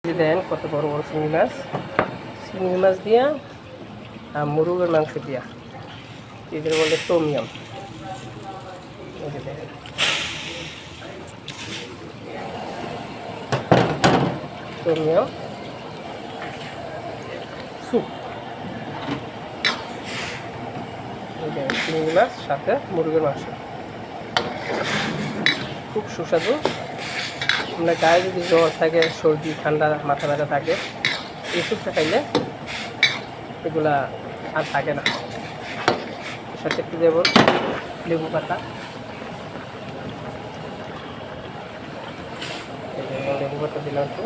দেন কত বড় বড় চিংড়ি মাছ দিয়া আর মুরগের মাংস দিয়া এদের বলে টমিয়াম। দেখেন টমিয়াম স্যুপ, চিংড়ি মাছ সাথে মুরগের মাংস, খুব সুস্বাদু। আপনার গায়ে যদি জ্বর থাকে, সর্দি ঠান্ডা মাথা ব্যথা থাকে, এই স্যুপটা খাইলে এগুলা আর থাকে না। সাথে একটু দেব লেবু পাতা, লেবু পাতা দিলাম একটু।